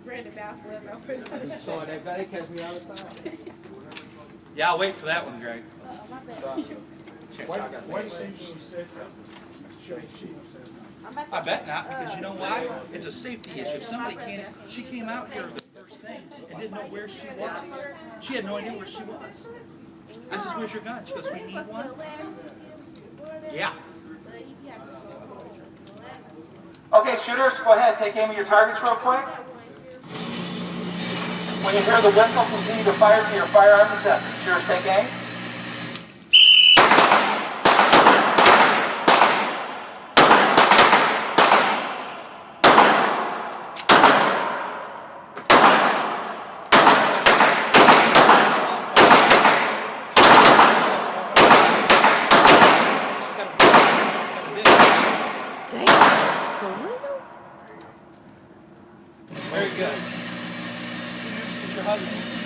Brandon mouth was open. So they better catch me all the time. Yeah, I'll wait for that one, Greg. What if she says something? I bet not, because you know why? It's a safety issue. If somebody can't, she came out here the first thing and didn't know where she was. She had no idea where she was. I says, "Where's your gun?" She goes, "We need one." Yeah. Okay, shooters, go ahead. Take aim at your targets real quick. When you hear the whistle, continue to fire to your firearm assembly. Shooters, take aim. Very good. Is your husband?